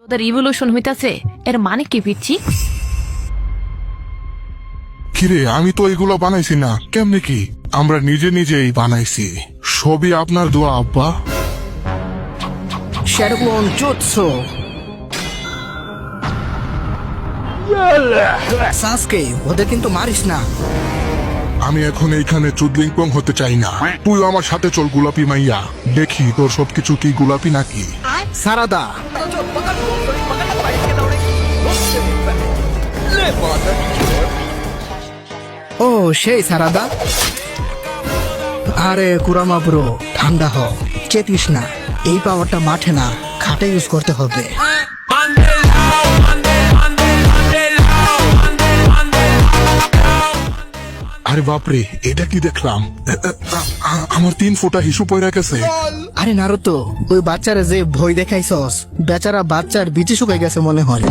ওদের রিভলিউশন হইতাছে, এর মানে কি পিচ্ছি? কিরে, আমি তো এগুলো বানাইছি না। কেমনে কি? আমরা নিজে নিজেই বানাইছি, সবই আপনার দোয়া আব্বা। Shadow clone jutsu. সাসকে, ওদের কিন্তু মারিস না। আমি এখন এইখানে চুদলিংপং হতে চাই না। তুই আমার সাথে চল গোলাপি মাইয়া, দেখি তোর সবকিছু কি গোলাপি নাকি। সারাদা, ও সেই সারাদা। আরে কুরামা ব্রো, ঠান্ডা হ, চেতিস না। এই পাওয়ারটা মাঠে না, খাটে ইউজ করতে হবে। আরে বাপরে, এটা কি দেখলাম? আমার 3 ফোঁটা হিসু পয়রা গেছে। আরে নারুতো, ওই বাচ্চারা যে ভয় দেখাইছস, বেচারা বাচ্চার বিচি শুকাই গেছে মনে হয়।